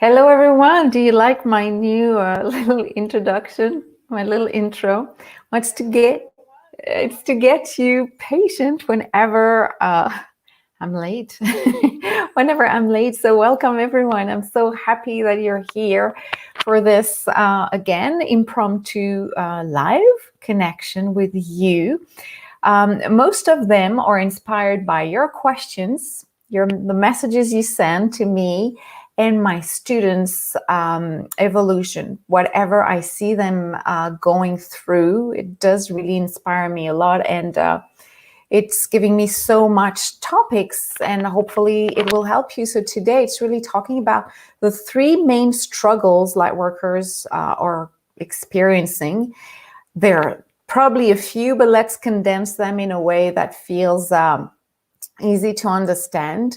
Hello, everyone. Do you like my new little introduction, my little intro? Well, it's to get you patient whenever I'm late. Whenever I'm late. So welcome, everyone. I'm so happy that you're here for this again impromptu live connection with you. Most of them are inspired by your questions, the messages you send to me, and my students' evolution. Whatever I see them going through, it does really inspire me a lot, and it's giving me so much topics, and hopefully it will help you. So today it's really talking about the three main struggles lightworkers are experiencing. They're probably a few, but let's condense them in a way that feels easy to understand.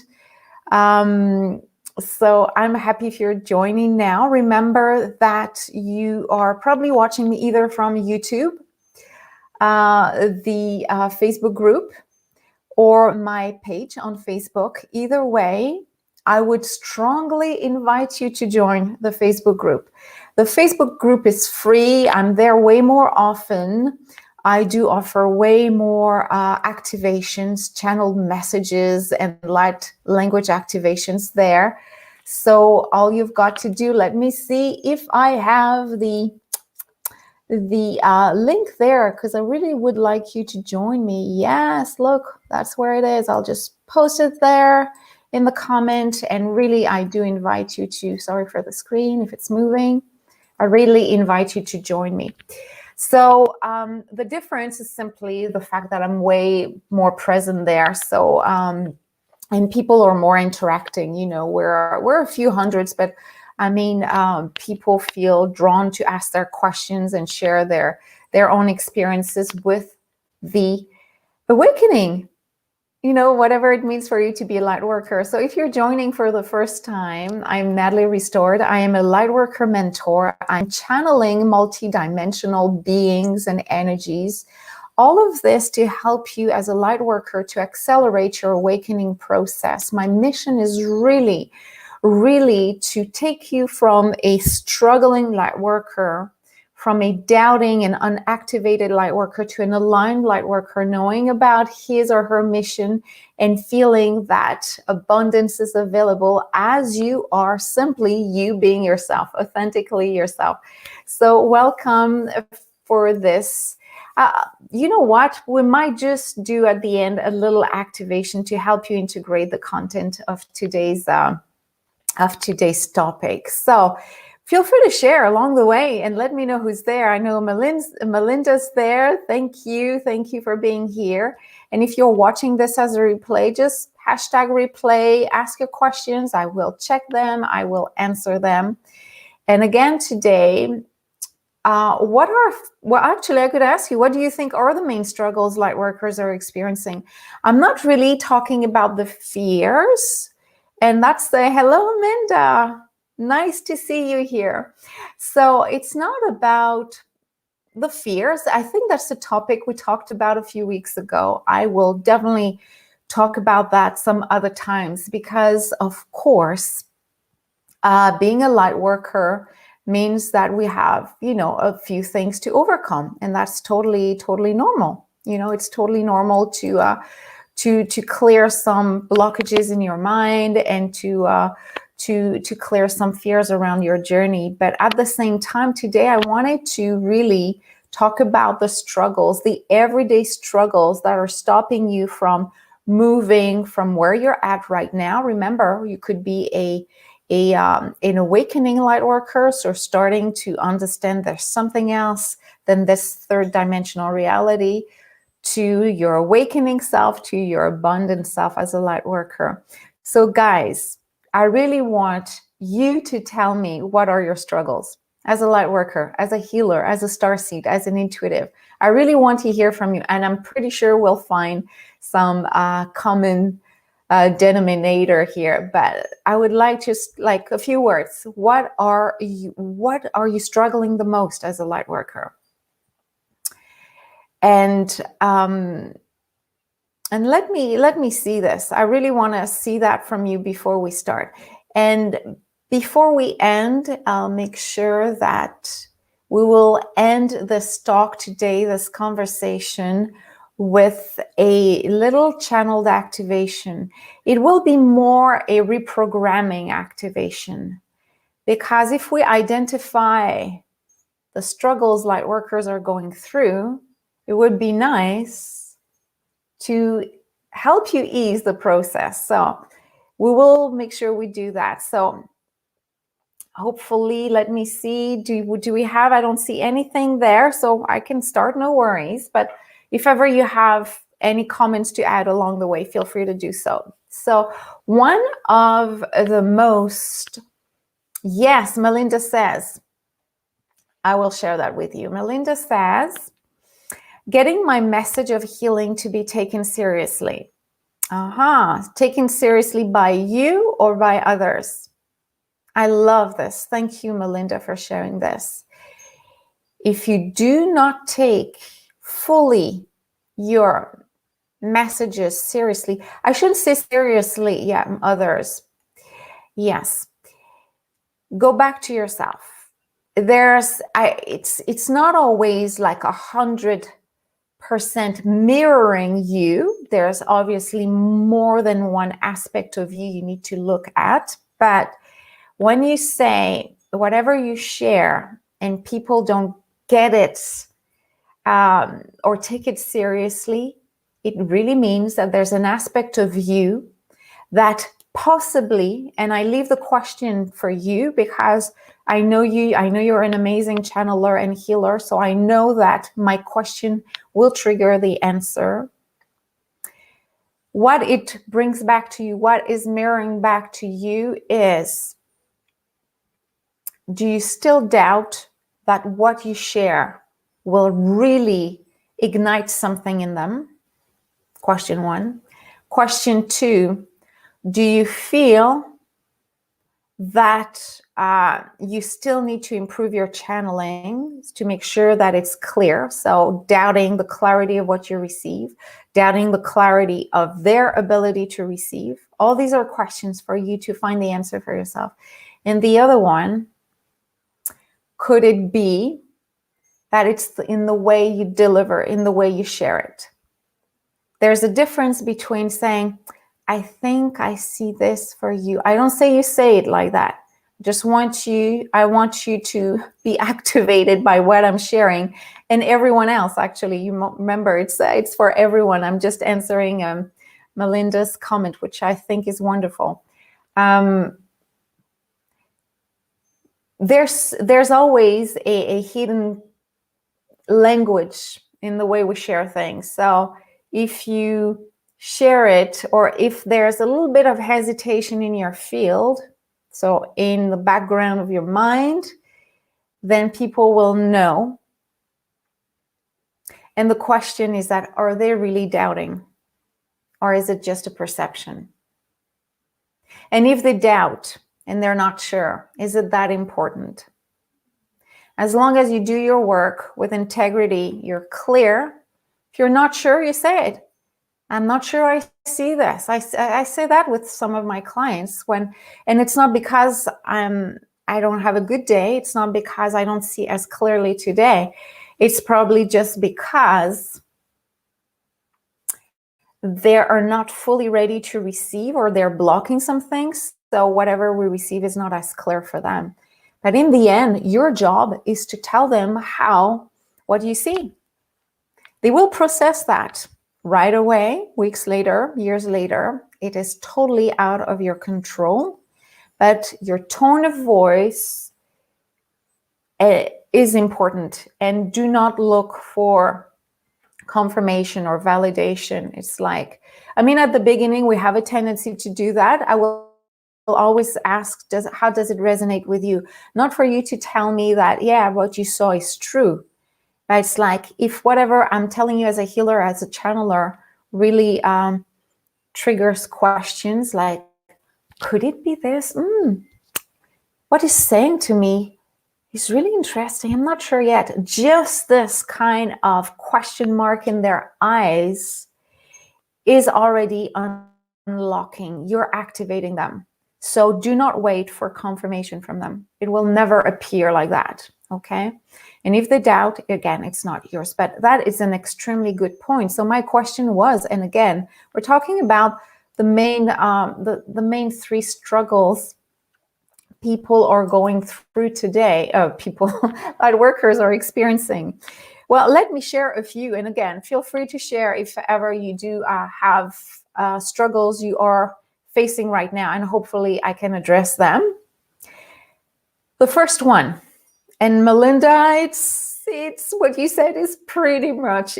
So I'm happy if you're joining now. Remember that you are probably watching me either from YouTube, the Facebook group, or my page on Facebook. Either way, I would strongly invite you to join the Facebook group. The Facebook group is free. I'm there way more often. I do offer way more activations, channeled messages, and light language activations there. So all you've got to do, let me see if I have the link there, because I really would like you to join me. Yes, look, that's where it is. I'll just post it there in the comment. And really, I do invite you to, sorry for the screen if it's moving. I really invite you to join me. So the difference is simply the fact that I'm way more present there. So and people are more interacting. You know, we're a few hundreds, but I mean, people feel drawn to ask their questions and share their own experiences with the awakening. You know, whatever it means for you to be a light worker. So if you're joining for the first time, I'm Natalie Restored. I am a light worker mentor. I'm channeling multidimensional beings and energies. All of this to help you as a light worker to accelerate your awakening process. My mission is really to take you from a struggling light worker, from a doubting and unactivated light worker, to an aligned light worker, knowing about his or her mission and feeling that abundance is available as you are, simply you being yourself, authentically yourself. So welcome for this. You know what? We might just do at the end a little activation to help you integrate the content of today's topic. So feel free to share along the way and let me know who's there. I know Melinda's there. Thank you for being here. And if you're watching this as a replay, just hashtag replay, ask your questions. I will check them. I will answer them. And again, today, actually, I could ask you, what do you think are the main struggles light workers are experiencing? I'm not really talking about the fears. And that's hello, Minda. Nice to see you here. So it's not about the fears. I think that's the topic we talked about a few weeks ago. I will definitely talk about that some other times because, of course, being a light worker means that we have, a few things to overcome. And that's totally normal. It's totally normal to clear some blockages in your mind and to clear some fears around your journey. But at the same time, today I wanted to really talk about the struggles, the everyday struggles that are stopping you from moving from where you're at right now. Remember, you could be an awakening light worker, so starting to understand there's something else than this third dimensional reality, to your awakening self, to your abundant self as a light worker. So guys, I really want you to tell me, what are your struggles as a light worker, as a healer, as a starseed, as an intuitive? I really want to hear from you, and I'm pretty sure we'll find some common denominator here. But I would like just like a few words. What are you struggling the most as a light worker? And let me see this. I really want to see that from you before we start. And Before we end, I'll make sure that we will end this talk today, this conversation, with a little channeled activation. It will be more a reprogramming activation, because if we identify the struggles light workers are going through, it would be nice to help you ease the process. So we will make sure we do that. So hopefully, let me see, do we have, I don't see anything there, so I can start, no worries. But if ever you have any comments to add along the way, feel free to do so. So one of the most, yes, Melinda says, I will share that with you. Melinda says, getting my message of healing to be taken seriously. Taken seriously by you or by others? I love this. Thank you, Melinda, for sharing this. If you do not take fully your messages seriously, I shouldn't say seriously, yeah, others. Yes. Go back to yourself. It's not always like 100% mirroring you. There's obviously more than one aspect of you need to look at. But when you say whatever you share and people don't get it or take it seriously, it really means that there's an aspect of you that possibly, and I leave the question for you because I know you're an amazing channeler and healer, so I know that my question will trigger the answer. What it brings back to you, what is mirroring back to you is, do you still doubt that what you share will really ignite something in them? Question one. Question two, do you feel that you still need to improve your channeling to make sure that it's clear? So doubting the clarity of what you receive, doubting the clarity of their ability to receive. All these are questions for you to find the answer for yourself. And the other one, could it be that it's in the way you deliver, in the way you share it? There's a difference between saying, I think I see this for you. I don't say you say it like that. I want you to be activated by what I'm sharing, and everyone else. Actually, you remember, it's for everyone. I'm just answering Melinda's comment, which I think is wonderful. There's always a hidden language in the way we share things. So if you share it, or if there's a little bit of hesitation in your field, so in the background of your mind, then people will know. And the question is that, are they really doubting? Or is it just a perception? And if they doubt and they're not sure, is it that important? As long as you do your work with integrity, you're clear. If you're not sure, you say it. I'm not sure I see this. I say that with some of my clients and it's not because I don't have a good day. It's not because I don't see as clearly today. It's probably just because they are not fully ready to receive, or they're blocking some things. So whatever we receive is not as clear for them. But in the end, your job is to tell them what you see. They will process that right away, weeks later, years later. It is totally out of your control, but your tone of voice is important, and do not look for confirmation or validation. It's like, at the beginning, we have a tendency to do that. I will always ask, how does it resonate with you? Not for you to tell me that, yeah, what you saw is true. But it's like, if whatever I'm telling you as a healer, as a channeler, really triggers questions like, could it be this? What he's saying to me is really interesting. I'm not sure yet. Just this kind of question mark in their eyes is already unlocking. You're activating them. So do not wait for confirmation from them. It will never appear like that, okay? And if they doubt, again, it's not yours. But that is an extremely good point. So my question was, and again, we're talking about the main main three struggles people are going through today, people, light workers are experiencing. Well, let me share a few. And again, feel free to share if ever you do have struggles you are facing right now, and hopefully I can address them. The first one, and Melinda, it's what you said is pretty much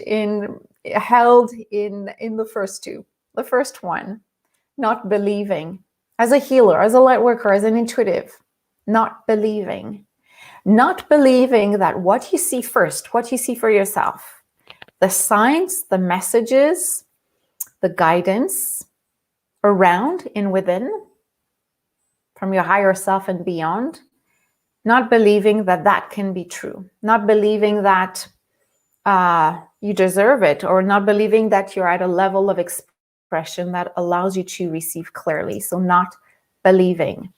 held in the first two. The first one, not believing. As a healer, as a light worker, as an intuitive, not believing that what you see first, what you see for yourself, the signs, the messages, the guidance around and within, from your higher self and beyond, not believing that that can be true, not believing that you deserve it, or not believing that you're at a level of expression that allows you to receive clearly. So not believing.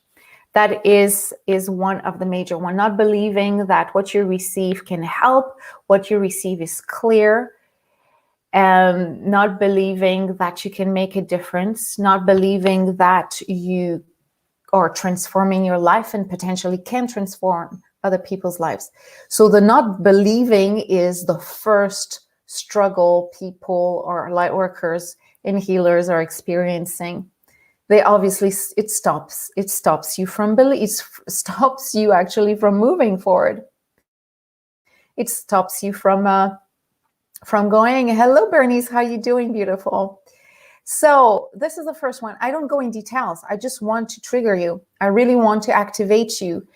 That is one of the major ones. Not believing that what you receive can help, what you receive is clear, and not believing that you can make a difference, not believing that you are transforming your life and potentially can transform other people's lives. So the not believing is the first struggle people or light workers and healers are experiencing. They obviously, it stops you from belief, it stops you actually from moving forward. It stops you from going, hello Bernice, how you doing, beautiful? So this is the first one. I don't go in details. I just want to trigger you. I really want to activate you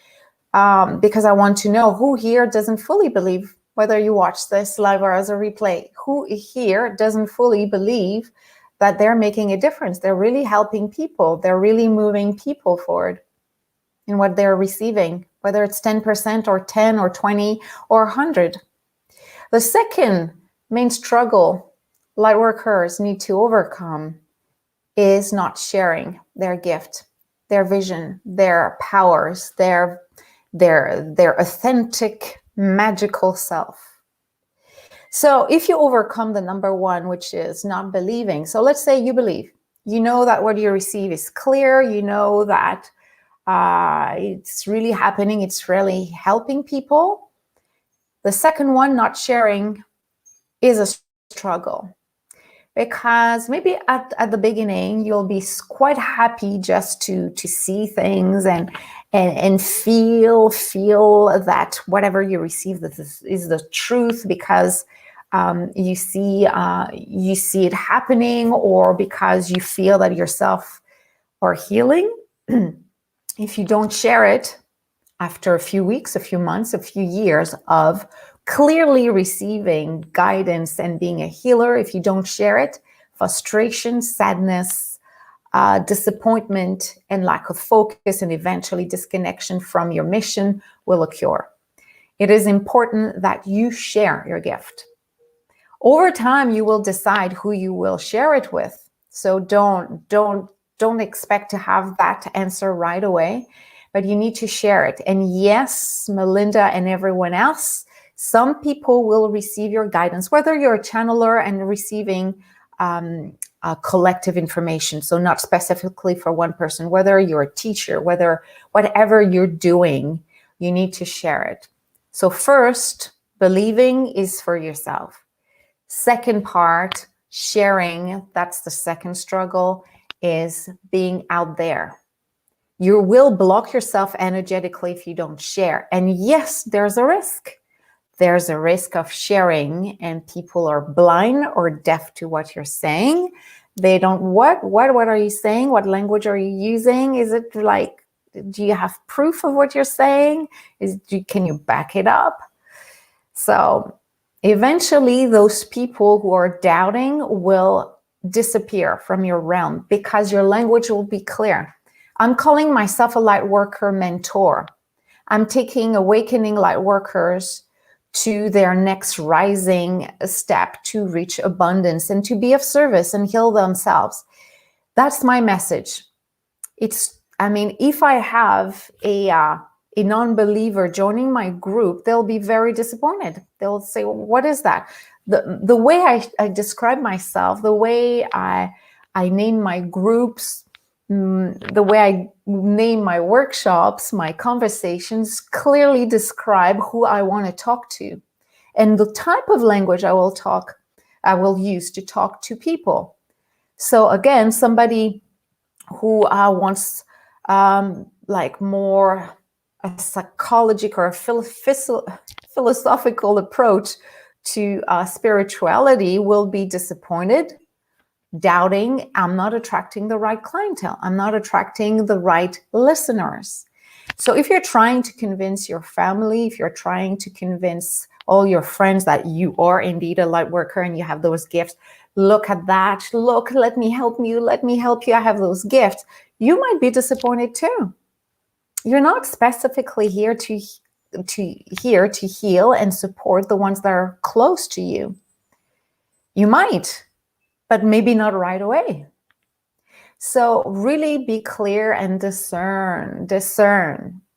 because I want to know who here doesn't fully believe, whether you watch this live or as a replay, who here doesn't fully believe that they're making a difference. They're really helping people. They're really moving people forward in what they're receiving, whether it's 10% or 10 or 20 or 100. The second main struggle light workers need to overcome is not sharing their gift, their vision, their powers, their authentic, magical self. So if you overcome the number one, which is not believing. So let's say you believe, you know that what you receive is clear, you know that it's really happening, it's really helping people. The second one, not sharing, is a struggle. Because maybe at the beginning, you'll be quite happy just to see things and feel that whatever you receive is the truth, because you see it happening, or because you feel that yourself are healing. If you don't share it after a few weeks, a few months, a few years of clearly receiving guidance and being a healer, if you don't share it, frustration, sadness, disappointment, and lack of focus, and eventually disconnection from your mission will occur. It is important that you share your gift. Over time, you will decide who you will share it with. So don't expect to have that answer right away, but you need to share it. And yes, Melinda and everyone else, some people will receive your guidance, whether you're a channeler and receiving collective information, so not specifically for one person, whether you're a teacher, whatever you're doing, you need to share it. So first, believing is for yourself. Second part, sharing, that's the second struggle, is being out there. You will block yourself energetically if you don't share. And yes, there's a risk. There's a risk of sharing and people are blind or deaf to what you're saying. They don't, what are you saying? What language are you using? Is it like, do you have proof of what you're saying? Can you back it up? So eventually those people who are doubting will disappear from your realm because your language will be clear. I'm calling myself a light worker mentor. I'm taking awakening light workers to their next rising step to reach abundance and to be of service and heal themselves. That's my message. It's I mean, if I have a non-believer joining my group, they'll be very disappointed. They'll say, well, what is that? The way I describe myself, the way I name my groups, the way I name my workshops, my conversations clearly describe who I want to talk to and the type of language I will use to talk to people. So again, somebody who wants like more a psychological or philosophical approach to spirituality will be disappointed, doubting, I'm not attracting the right clientele. I'm not attracting the right listeners. So if you're trying to convince your family, if you're trying to convince all your friends that you are indeed a light worker and you have those gifts, look at that. Look, let me help you. Let me help you. I have those gifts. You might be disappointed too. You're not specifically here to heal and support the ones that are close to you. You might, but maybe not right away. So really be clear and discern.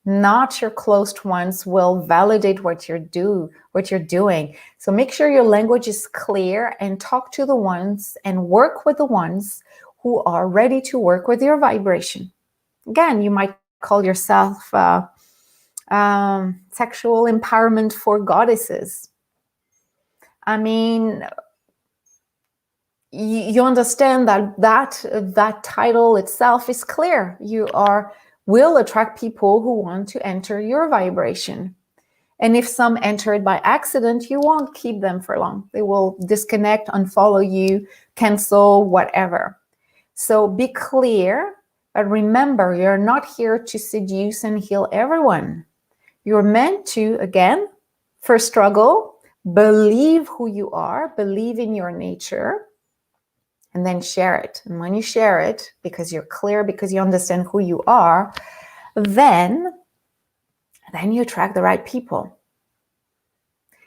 Not your close ones will validate what you're doing. So make sure your language is clear and talk to the ones and work with the ones who are ready to work with your vibration. Again, you might call yourself sexual empowerment for goddesses. I mean, you understand that title itself is clear. You will attract people who want to enter your vibration. And if some enter it by accident, you won't keep them for long. They will disconnect, unfollow you, cancel, whatever. So be clear, but remember, you're not here to seduce and heal everyone. You're meant to, again, first struggle, believe who you are, believe in your nature, and then share it. And when you share it, because you're clear, because you understand who you are, then you attract the right people.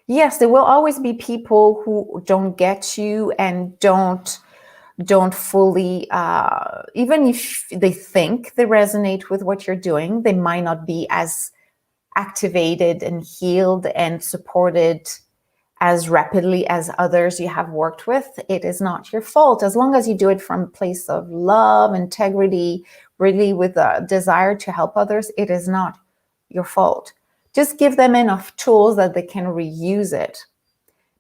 Yes, there will always be people who don't get you and don't fully, even if they think they resonate with what you're doing, they might not be as activated and healed and supported as rapidly as others you have worked with. It is not your fault. As long as you do it from a place of love, integrity, really with a desire to help others, it is not your fault. Just give them enough tools that they can reuse it.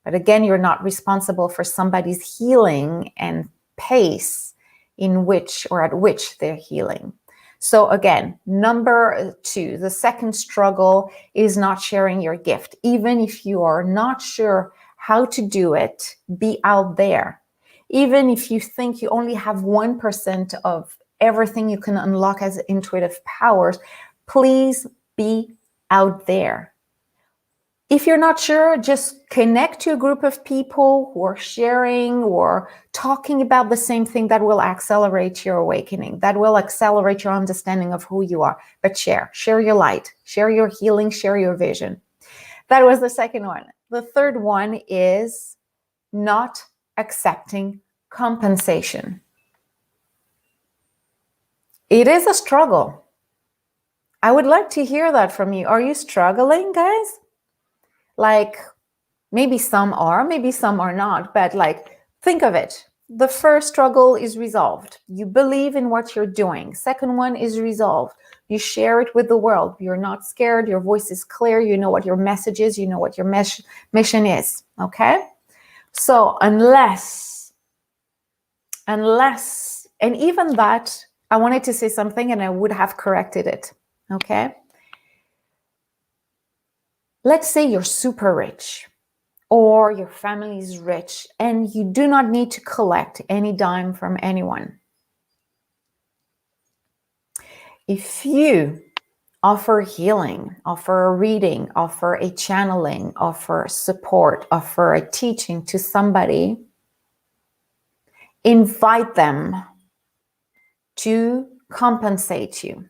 But again, you're not responsible for somebody's healing and pace in which or at which they're healing. So again, number 2, the second struggle is not sharing your gift. Even if you are not sure how to do it, be out there. Even if you think you only have 1% of everything you can unlock as intuitive powers, please be out there. If you're not sure, just connect to a group of people who are sharing or talking about the same thing. That will accelerate your awakening. That will accelerate your understanding of who you are. But share your light, share your healing, share your vision. That was the second one. The third one is not accepting compensation. It is a struggle. I would like to hear that from you. Are you struggling, guys? Like, maybe some are, maybe some are not, but like, think of it. The first struggle is resolved. You believe in what you're doing. Second one is resolved. You share it with the world. You're not scared. Your voice is clear. You know what your message is. You know what your mission is. Okay? So unless, and even that, I wanted to say something and I would have corrected it. Okay? Let's say you're super rich or your family is rich and you do not need to collect any dime from anyone. If you offer healing, offer a reading, offer a channeling, offer support, offer a teaching to somebody, invite them to compensate you.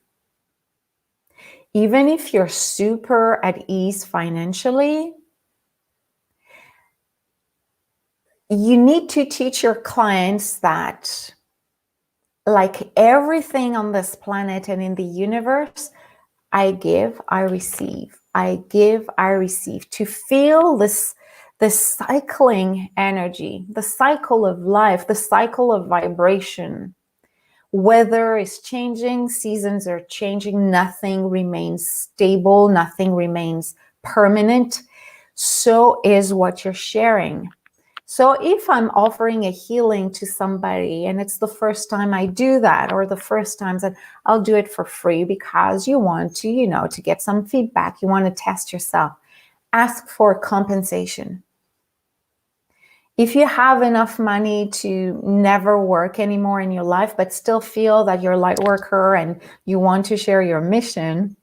Even if you're super at ease financially, you need to teach your clients that like everything on this planet and in the universe, I give, I receive. I give, I receive. To feel this cycling energy, the cycle of life, the cycle of vibration. Weather is changing, seasons are changing, nothing remains stable, nothing remains permanent. So is what you're sharing. So if I'm offering a healing to somebody and it's the first time I do that, or the first times that I'll do it for free because you want to, to get some feedback, you want to test yourself, ask for compensation. If you have enough money to never work anymore in your life, but still feel that you're a light worker and you want to share your mission,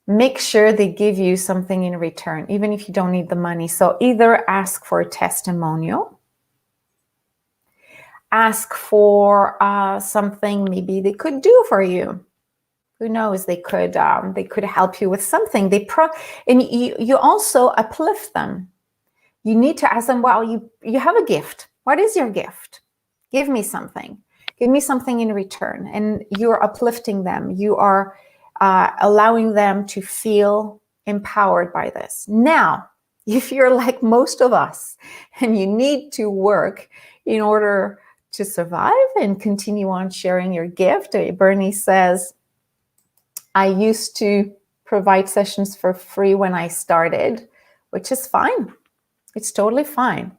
make sure they give you something in return, even if you don't need the money. So either ask for a testimonial, ask for something maybe they could do for you. Who knows? They could help you with something. And you also uplift them. You need to ask them, well, you have a gift. What is your gift? Give me something. Give me something in return. And you're uplifting them. You are allowing them to feel empowered by this. Now, if you're like most of us and you need to work in order to survive and continue on sharing your gift, Bernie says, I used to provide sessions for free when I started, which is fine. It's totally fine.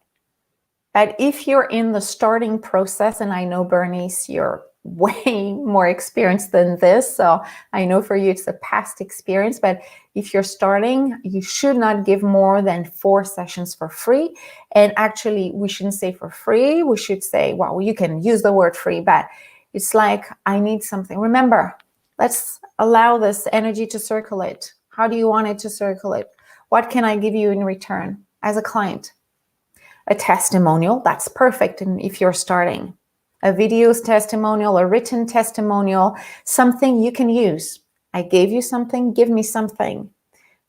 But if you're in the starting process, and I know, Bernice, you're way more experienced than this, so I know for you it's a past experience, but if you're starting, you should not give more than 4 sessions for free. And actually, we shouldn't say for free. We should say, well, you can use the word free, but it's like, I need something. Remember, let's allow this energy to circulate. How do you want it to circulate? What can I give you in return as a client? A testimonial, that's perfect. And if you're starting, a video's testimonial, a written testimonial, something you can use. I gave you something, give me something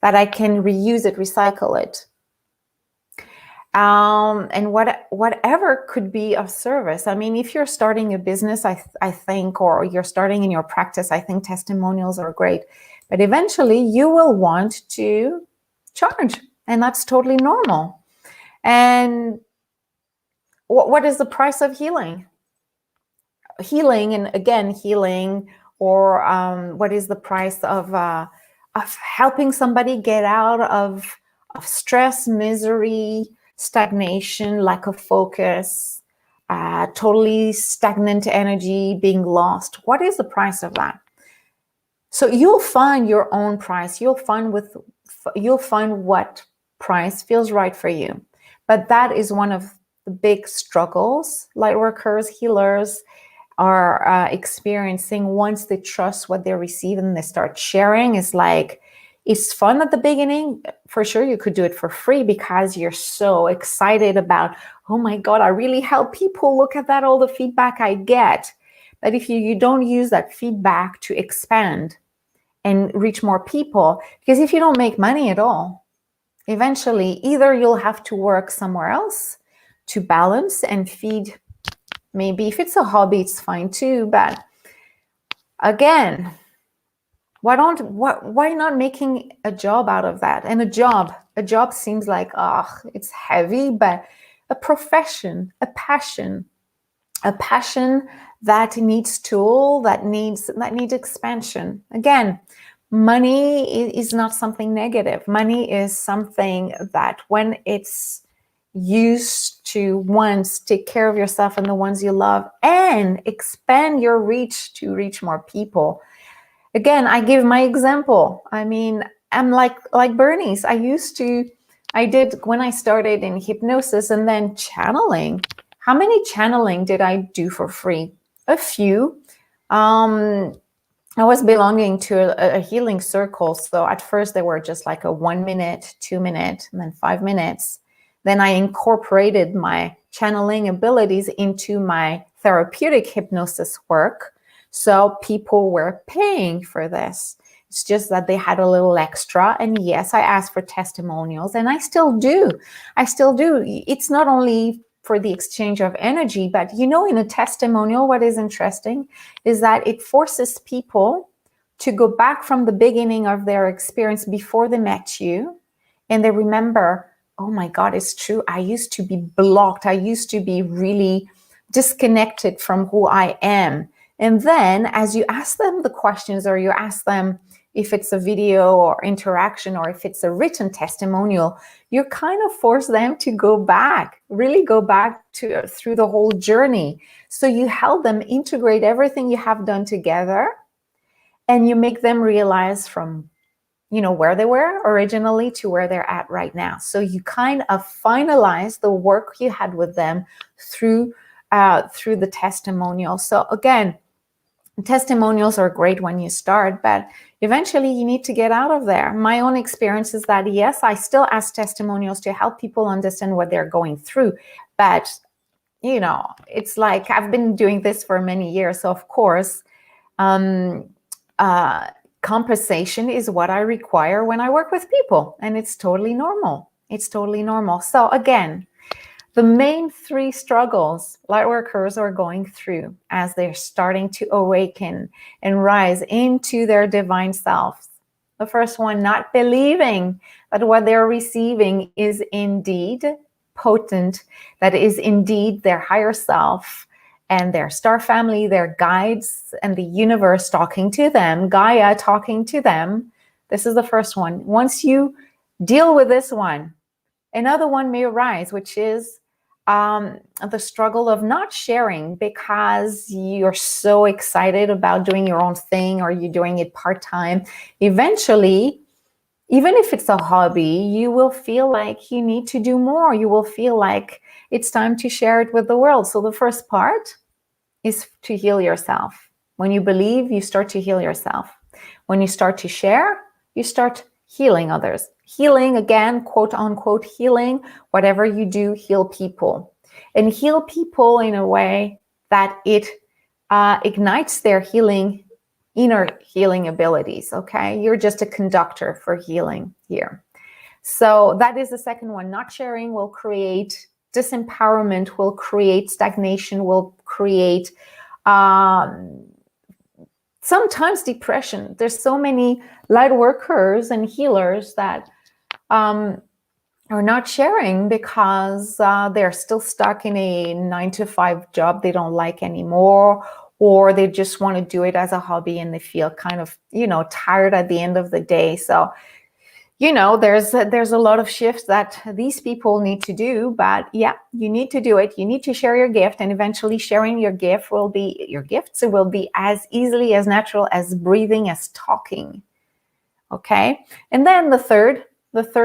that I can reuse it, recycle it. And whatever could be of service. I mean, if you're starting a business, I think, or you're starting in your practice, I think testimonials are great. But eventually you will want to charge, and that's totally normal. And what is the price of healing? Healing, and again, healing, or what is the price of helping somebody get out of stress, misery, stagnation, lack of focus, totally stagnant energy, being lost? What is the price of that? So you'll find your own price. You'll find what price feels right for you. But that is one of the big struggles lightworkers, healers are experiencing once they trust what they receive and they start sharing. Is like, it's fun at the beginning. For sure, you could do it for free because you're so excited about, oh my God, I really help people. Look at that, all the feedback I get. But if you don't use that feedback to expand and reach more people, because if you don't make money at all, eventually either you'll have to work somewhere else to balance and feed. Maybe if it's a hobby, it's fine too. But again, why not making a job out of that? And a job seems like, it's heavy, but a profession, a passion that needs tool, that needs expansion. Again, money is not something negative. Money is something that when it's used to, once, take care of yourself and the ones you love and expand your reach to reach more people. Again, I give my example. I mean, I'm like Bernice. I did when I started in hypnosis and then channeling. How many channeling did I do for free? A few. I was belonging to a healing circle. So at first they were just like a 1 minute, 2 minute, and then 5 minutes. Then I incorporated my channeling abilities into my therapeutic hypnosis work. So people were paying for this. It's just that they had a little extra. And yes, I asked for testimonials, and I still do. It's not only for the exchange of energy. But you know, in a testimonial, what is interesting is that it forces people to go back from the beginning of their experience before they met you, and they remember, oh my God, it's true. I used to be blocked. I used to be really disconnected from who I am. And then as you ask them the questions, or you ask them if it's a video or interaction, or if it's a written testimonial, you kind of force them to go back, really go back to through the whole journey. So you help them integrate everything you have done together, and you make them realize from, you know, where they were originally to where they're at right now. So you kind of finalize the work you had with them through the testimonial. So again, testimonials are great when you start, but eventually you need to get out of there. My own experience is that, yes, I still ask testimonials to help people understand what they're going through, but you know, it's like I've been doing this for many years, so of course compensation is what I require when I work with people, and it's totally normal. It's totally normal. So again, the main three struggles lightworkers are going through as they're starting to awaken and rise into their divine selves. The first one, not believing that what they're receiving is indeed potent, that is indeed their higher self and their star family, their guides, and the universe talking to them, Gaia talking to them. This is the first one. Once you deal with this one, another one may arise, which is the struggle of not sharing because you're so excited about doing your own thing, or you're doing it part-time. Eventually, even if it's a hobby, you will feel like you need to do more. You will feel like it's time to share it with the world. So the first part is to heal yourself. When you believe, you start to heal yourself. When you start to share, you start healing others. Healing, again, quote unquote, healing, whatever you do, heal people. And heal people in a way that it ignites their healing, inner healing abilities, okay? You're just a conductor for healing here. So that is the second one. Not sharing will create disempowerment, will create stagnation, will create sometimes depression. There's so many light workers and healers that are not sharing because they're still stuck in a 9-to-5 job they don't like anymore, or they just want to do it as a hobby and they feel kind of, you know, tired at the end of the day. So, you know, there's a lot of shifts that these people need to do, but yeah, you need to do it. You need to share your gift, and eventually sharing your gift will be, your gifts will be as easily, as natural as breathing, as talking. Okay. And then the third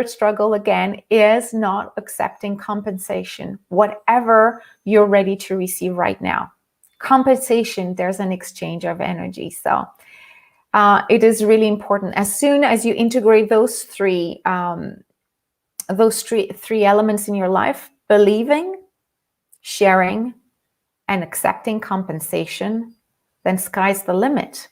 struggle again is not accepting compensation, whatever you're ready to receive right now. Compensation, there's an exchange of energy. So it is really important. As soon as you integrate those three elements in your life, believing, sharing, and accepting compensation, then sky's the limit.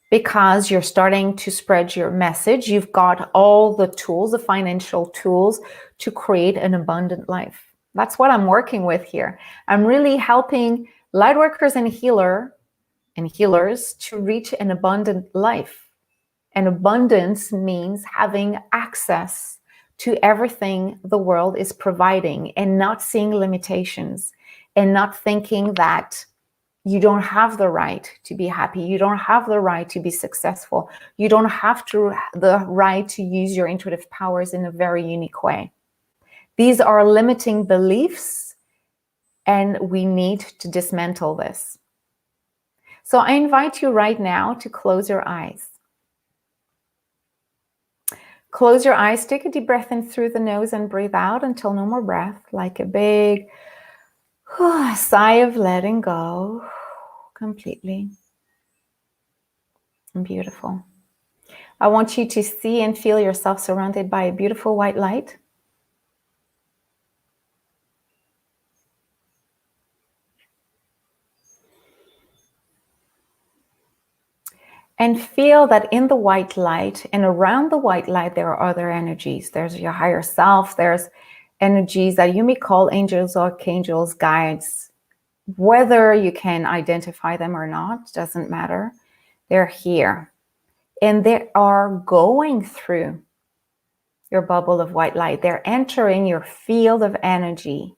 Because you're starting to spread your message. You've got all the tools, the financial tools, to create an abundant life. That's what I'm working with here. I'm really helping lightworkers and healers to reach an abundant life. And abundance means having access to everything the world is providing, and not seeing limitations, and not thinking that you don't have the right to be happy. You don't have the right to be successful. You don't have the right to use your intuitive powers in a very unique way. These are limiting beliefs, and we need to dismantle this. So I invite you right now to close your eyes. Close your eyes, take a deep breath in through the nose and breathe out until no more breath, like a big sigh of letting go. Completely. Beautiful. I want you to see and feel yourself surrounded by a beautiful white light. And feel that in the white light and around the white light, there are other energies. There's your higher self. There's energies that you may call angels, archangels, guides. Whether you can identify them or not, doesn't matter. They're here. And they are going through your bubble of white light. They're entering your field of energy.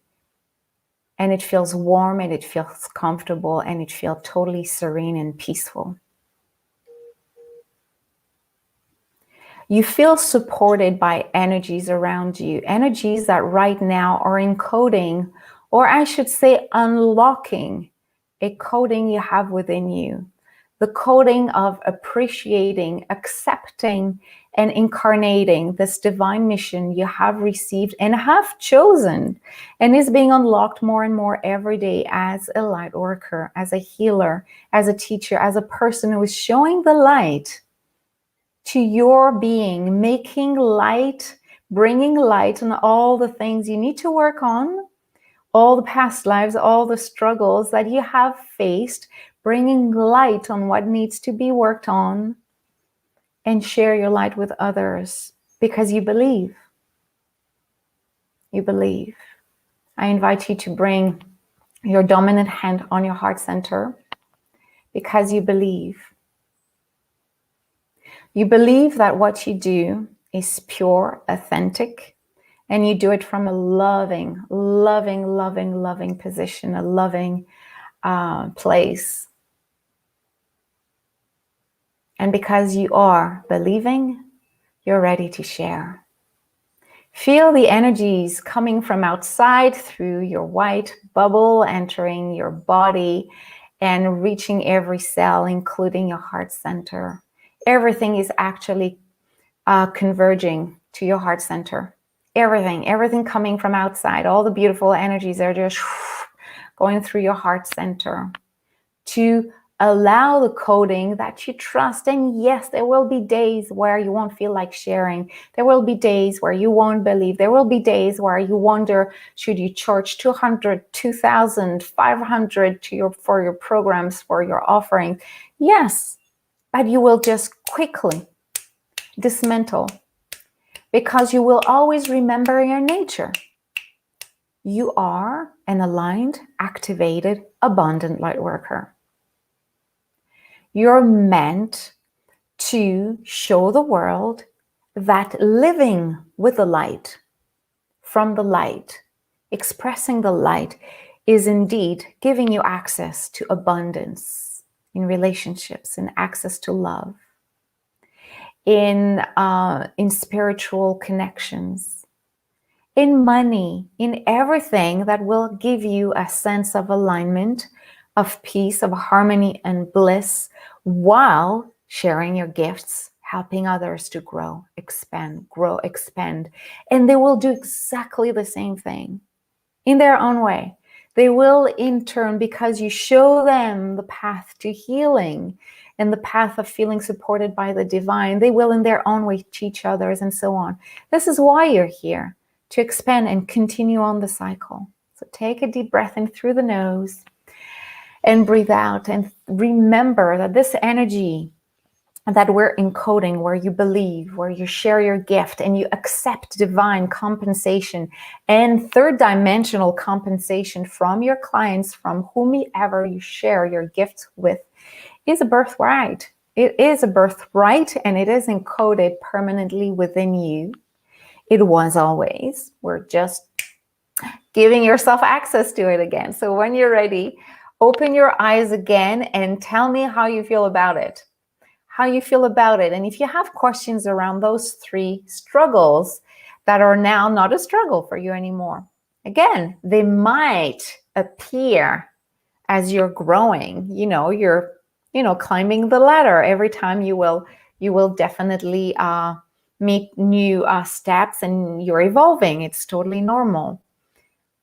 And it feels warm, and it feels comfortable, and it feels totally serene and peaceful. You feel supported by energies around you, energies that right now are encoding, or I should say unlocking, a coding you have within you. The coding of appreciating, accepting, and incarnating this divine mission you have received and have chosen, and is being unlocked more and more every day as a light worker, as a healer, as a teacher, as a person who is showing the light to your being, making light, bringing light on all the things you need to work on, all the past lives, all the struggles that you have faced, bringing light on what needs to be worked on, and share your light with others because you believe. You believe. I invite you to bring your dominant hand on your heart center because you believe. You believe that what you do is pure, authentic, and you do it from a loving, loving, loving, loving position, a loving place. And because you are believing, you're ready to share. Feel the energies coming from outside through your white bubble, entering your body and reaching every cell, including your heart center. Everything is actually converging to your heart center. Everything coming from outside. All the beautiful energies are just going through your heart center to allow the coding that you trust. And yes, there will be days where you won't feel like sharing. There will be days where you won't believe. There will be days where you wonder, should you charge 200, 2,000, 500 for your programs, for your offering? Yes, but you will just quickly dismantle because you will always remember your nature. You are an aligned, activated, abundant light worker. You're meant to show the world that living with the light, from the light, expressing the light, is indeed giving you access to abundance in relationships and access to love, in spiritual connections, in money, in everything that will give you a sense of alignment, of peace, of harmony and bliss, while sharing your gifts, helping others to grow, expand. And they will do exactly the same thing in their own way. They will in turn, because you show them the path to healing and the path of feeling supported by the divine, they will in their own way teach others and so on. This is why you're here, to expand and continue on the cycle. So take a deep breath in through the nose and breathe out, and remember that this energy that we're encoding, where you believe, where you share your gift and you accept divine compensation and third dimensional compensation from your clients, from whomever you share your gifts with, is a birthright. It is a birthright, and it is encoded permanently within you. It was always. We're just giving yourself access to it again. So when you're ready, open your eyes again and tell me how you feel about it. How you feel about it. And if you have questions around those three struggles that are now not a struggle for you anymore, again, they might appear as you're growing. You're climbing the ladder. Every time you will definitely meet new steps, and you're evolving. It's totally normal.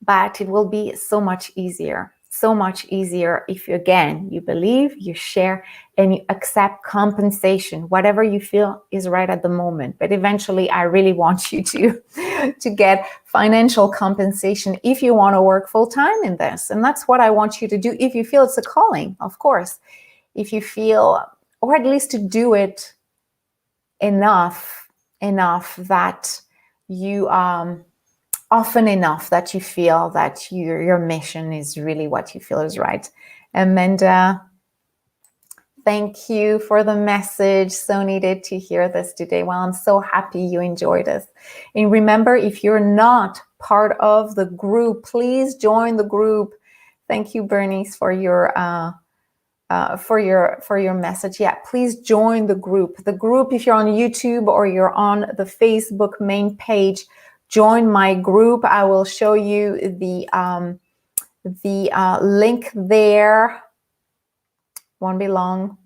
But it will be so much easier if you believe, you share, and you accept compensation, whatever you feel is right at the moment. But eventually, I really want you to get financial compensation if you want to work full time in this. And that's what I want you to do if you feel it's a calling, of course. If you feel, or at least to do it enough that you often enough that you feel that your mission is really what you feel is right. Amanda, thank you for the message. So needed to hear this today. Well, I'm so happy you enjoyed this. And remember, if you're not part of the group, please join the group. Thank you, Bernice, for your message. Yeah, please join the group. The group, if you're on YouTube or you're on the Facebook main page, join my group. I will show you the link there. Won't be long.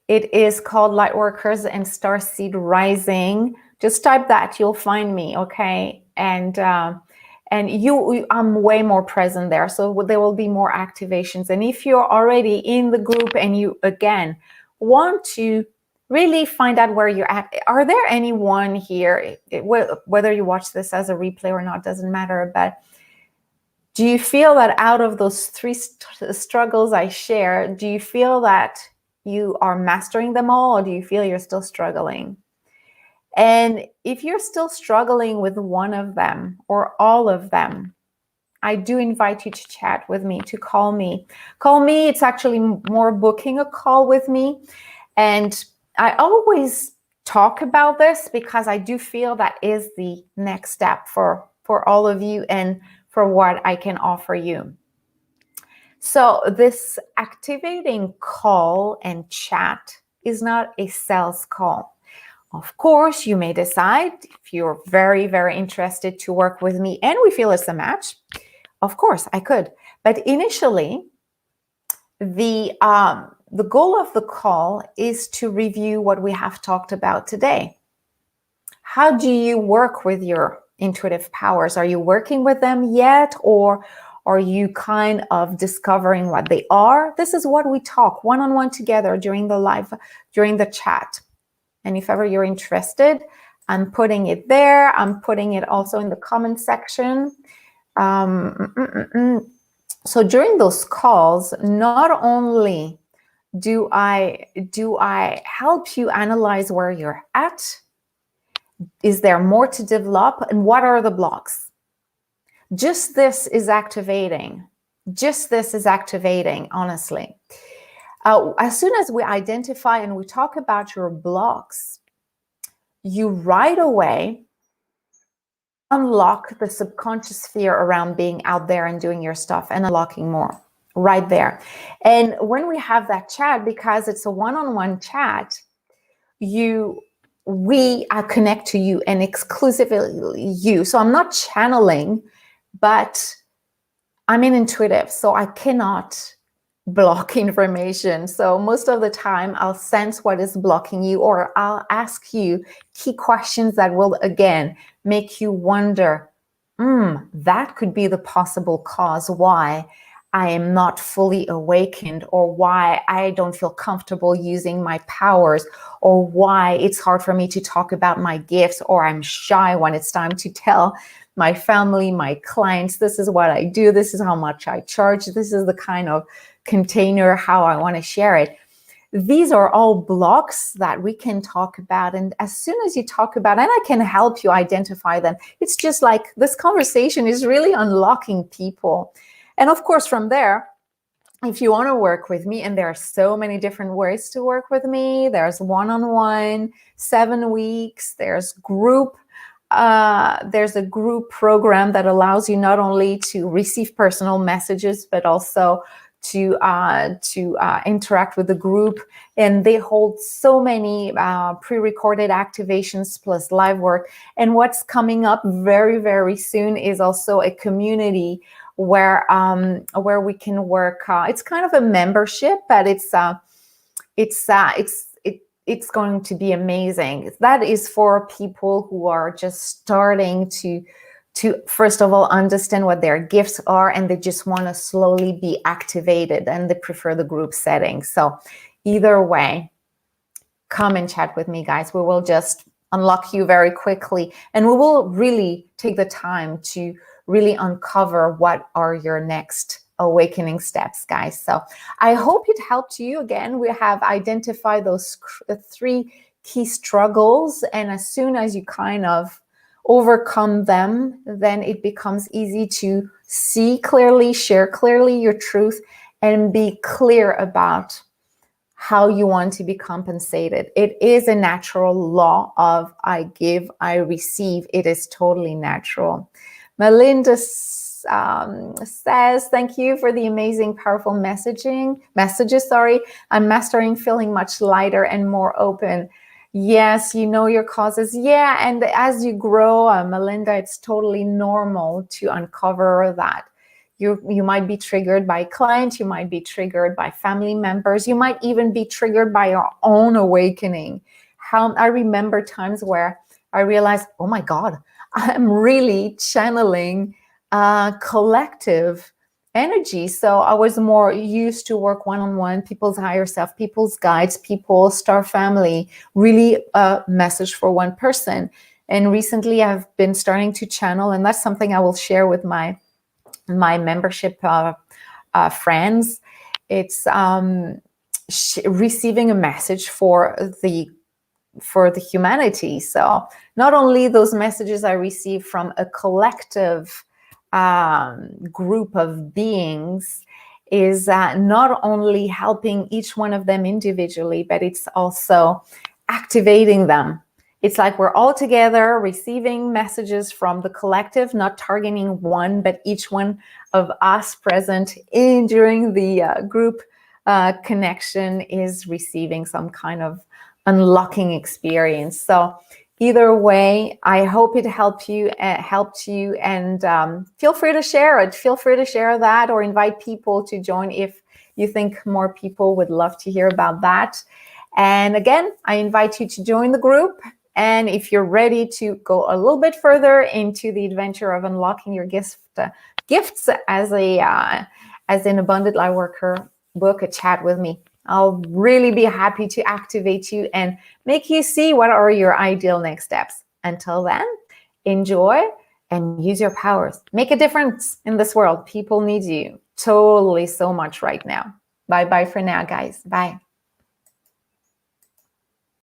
It is called Lightworkers and Starseed Rising. Just type that, you'll find me, okay? And I'm way more present there, so there will be more activations. And if you're already in the group and you again want to really find out where you're at, are there anyone here, whether you watch this as a replay or not, doesn't matter, but do you feel that out of those 3 struggles I share, do you feel that you are mastering them all, or do you feel you're still struggling? And if you're still struggling with one of them or all of them, I do invite you to chat with me, to call me. Call me, it's actually more booking a call with me. And I always talk about this because I do feel that is the next step for all of you and for what I can offer you. So this activating call and chat is not a sales call. Of course, you may decide if you're very, very interested to work with me and we feel it's a match. Of course, I could. But initially, the goal of the call is to review what we have talked about today. How do you work with your intuitive powers? Are you working with them yet, or are you kind of discovering what they are? This is what we talk one-on-one together during the live, during the chat. And if ever you're interested, I'm putting it there. I'm putting it also in the comment section. So during those calls, not only do I help you analyze where you're at, is there more to develop, and what are the blocks? Just this is activating. Just this is activating, honestly. As soon as we identify and we talk about your blocks, you right away unlock the subconscious fear around being out there and doing your stuff and unlocking more right there. And when we have that chat, because it's a one-on-one chat, I connect to you and exclusively you. So I'm not channeling, but I'm an intuitive, so I cannot block information. So most of the time I'll sense what is blocking you, or I'll ask you key questions that will again make you wonder, that could be the possible cause why I am not fully awakened, or why I don't feel comfortable using my powers, or why it's hard for me to talk about my gifts, or I'm shy when it's time to tell my family, my clients, this is what I do, this is how much I charge, this is the kind of container, how I want to share it. These are all blocks that we can talk about. And as soon as you talk about, and I can help you identify them, it's just like this conversation is really unlocking people. And of course, from there, if you want to work with me, and there are so many different ways to work with me, there's one-on-one, 7 weeks, there's group. There's a group program that allows you not only to receive personal messages, but also to interact with the group. And they hold so many pre-recorded activations plus live work. And what's coming up very, very soon is also a community where we can work. It's kind of a membership, but it's going to be amazing. That is for people who are just starting to first of all understand what their gifts are, and they just want to slowly be activated, and they prefer the group setting. So either way, come and chat with me, guys. We will just unlock you very quickly, and we will really take the time to really uncover what are your next awakening steps, guys. So I hope it helped you. Again, we have identified those 3 key struggles, and as soon as you kind of overcome them, then it becomes easy to see clearly, share clearly your truth, and be clear about how you want to be compensated. It is a natural law of I give, I receive. It is totally natural. Melinda says, thank you for the amazing, powerful messages. I'm mastering feeling much lighter and more open. Yes, you know your causes. Yeah, and as you grow, Melinda, it's totally normal to uncover that. You might be triggered by clients, you might be triggered by family members, you might even be triggered by your own awakening. I remember times where I realized, oh my God, I'm really channeling collective energy. So I was more used to work one-on-one, people's higher self, people's guides, people, star family, really a message for one person. And recently I've been starting to channel, and that's something I will share with my membership friends. It's receiving a message for the humanity. So not only those messages I receive from a collective group of beings is not only helping each one of them individually, but it's also activating them. It's like we're all together receiving messages from the collective, not targeting one, but each one of us present during the group connection is receiving some kind of unlocking experience. So either way, I hope it helped you, and feel free to share it. Feel free to share that or invite people to join if you think more people would love to hear about that. And again, I invite you to join the group. And if you're ready to go a little bit further into the adventure of unlocking your gifts as an Abundant Lightworker, book a chat with me. I'll really be happy to activate you and make you see what are your ideal next steps. Until then, enjoy and use your powers. Make a difference in this world. People need you totally so much right now. Bye-bye for now, guys. Bye.